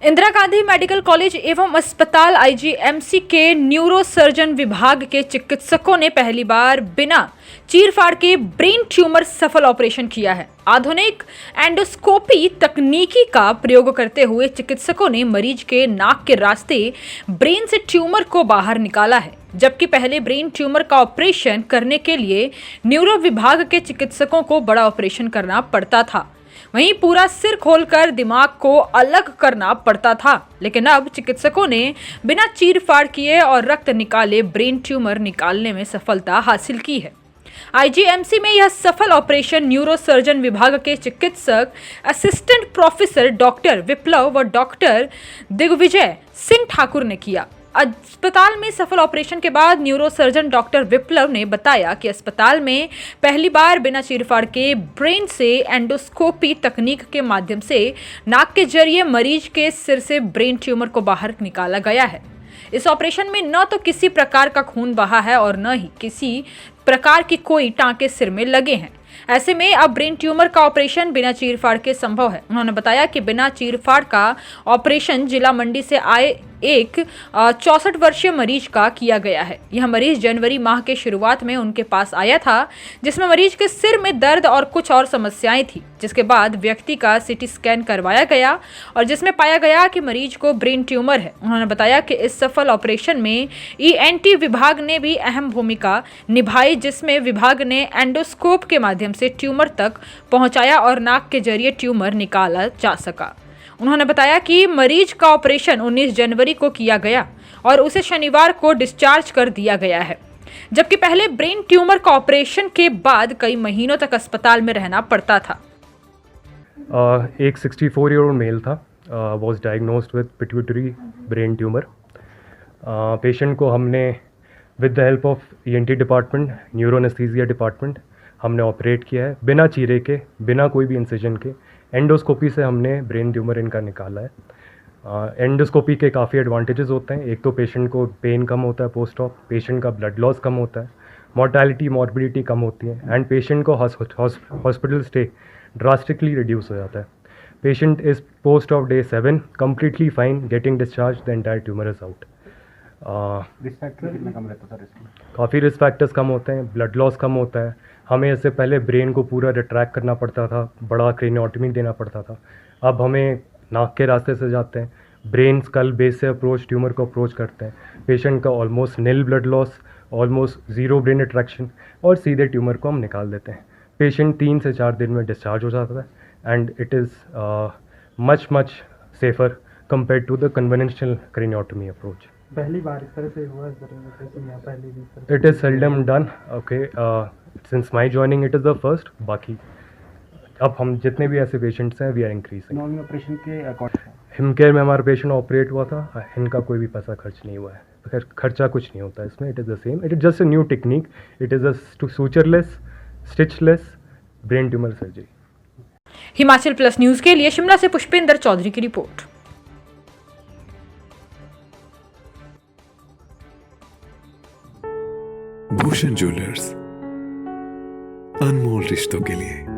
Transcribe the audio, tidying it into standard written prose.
Indira Gandhi medical college एवं अस्पताल IGMC के न्यूरोसर्जन विभाग के चिकित्सकों ने पहली बार बिना चीरफाड़ के ब्रेन ट्यूमर सफल ऑपरेशन किया है। आधुनिक एंडोस्कोपी तकनीकी का प्रयोग करते हुए चिकित्सकों ने मरीज के नाक के रास्ते ब्रेन से ट्यूमर को बाहर निकाला है, जबकि पहले ब्रेन ट्यूमर का ऑपरेशन करने के लिए न्यूरो विभाग के चिकित्सकों को बड़ा ऑपरेशन करना पड़ता था। वहीं पूरा सिर खोलकर दिमाग को अलग करना पड़ता था, लेकिन अब चिकित्सकों ने बिना चीरफाड़ किए और रक्त निकाले ब्रेन ट्यूमर निकालने में सफलता हासिल की है। आईजीएमसी में यह सफल ऑपरेशन न्यूरोसर्जन विभाग के चिकित्सक असिस्टेंट प्रोफेसर डॉक्टर विप्लव व डॉक्टर दिग्विजय सिंह ठाकुर ने किया। अस्पताल में सफल ऑपरेशन के बाद न्यूरोसर्जन डॉक्टर विप्लव ने बताया कि अस्पताल में पहली बार बिना चीरफाड़ के ब्रेन से एंडोस्कोपी तकनीक के माध्यम से नाक के जरिए मरीज के सिर से ब्रेन ट्यूमर को बाहर निकाला गया है। इस ऑपरेशन में न तो किसी प्रकार का खून बहा है और न ही किसी प्रकार की कोई टांके सिर में लगे हैं। ऐसे में अब ब्रेन ट्यूमर का ऑपरेशन बिना चीरफाड़ के संभव है। उन्होंने बताया कि बिना चीरफाड़ का ऑपरेशन जिला मंडी से आए एक 64 वर्षीय मरीज का किया गया है। यह मरीज जनवरी माह के शुरुआत में उनके पास आया था, जिसमें मरीज के सिर में दर्द और कुछ और समस्याएं थी, जिसके बाद व्यक्ति का सीटी स्कैन करवाया गया और जिसमें पाया गया कि मरीज को ब्रेन ट्यूमर है। उन्होंने बताया कि इस सफल ऑपरेशन में ईएनटी विभाग ने भी अहम भूमिका निभाई, जिसमें विभाग ने एंडोस्कोप के माध्यम से ट्यूमर तक पहुंचाया और नाक के जरिए ट्यूमर निकाला जा सका। उन्होंने बताया कि मरीज का ऑपरेशन 19 जनवरी को किया गया और उसे शनिवार को डिस्चार्ज कर दिया गया है, जबकि पहले ब्रेन ट्यूमर का ऑपरेशन के बाद कई महीनों तक अस्पताल में रहना पड़ता था। एक 64-year-old मेल था, was diagnosed with pituitary brain tumour. Patient को हमने with the help of ENT department, neuro anaesthesia department हमने ऑपरेट किया है बिना चीरे के, बिना कोई भी इंसिजन के। एंडोस्कोपी से हमने ब्रेन ट्यूमर इनका निकाला है। एंडोस्कोपी के काफ़ी एडवांटेजेस होते हैं। एक तो पेशेंट को पेन कम होता है पोस्ट ऑप, पेशेंट का ब्लड लॉस कम होता है, मोर्टालिटी मॉर्बिडिटी कम होती है एंड पेशेंट को हॉस्पिटल स्टे ड्रास्टिकली रिड्यूस हो जाता है। Patient is post of day 7 completely fine, getting discharge, the entire tumour is out. Risk factor कितना कम रहता था? काफ़ी रिस्क फैक्टर्स कम होते हैं, ब्लड लॉस कम होता है। हमें इससे पहले ब्रेन को पूरा रिट्रैक्ट करना पड़ता था, बड़ा क्रेनियोटमी देना पड़ता था। अब हमें नाक के रास्ते से जाते हैं, ब्रेन स्कल बेस से अप्रोच ट्यूमर को अप्रोच करते हैं। पेशेंट का almost nil blood loss, almost zero brain attraction और सीधे ट्यूमर को हम निकाल देते हैं। पेशेंट 3 से 4 दिन में डिस्चार्ज हो जाता है and it is much safer compare to the conventional craniotomy approach. पहली बार इस तरह से हुआ, पहले भी it is seldom done, okay, since my joining it is the first. बाकी अब हम जितने भी ऐसे पेशेंट्स हैं we are increasing. Normal operation के अकॉर्डिंग हिमकेयर में हमारा पेशेंट ऑपरेट हुआ था, इनका कोई भी पैसा खर्च नहीं हुआ है, खर्चा कुछ नहीं होता इसमें। It is the same, it is just a new technique, it is a sutureless stitchless brain tumour surgery. Himachal plus news के लिए शिमला से पुष्पेंद्र चौधरी की रिपोर्ट। भूषण ज्वेलर्स, अनमोल रिश्तों के लिए।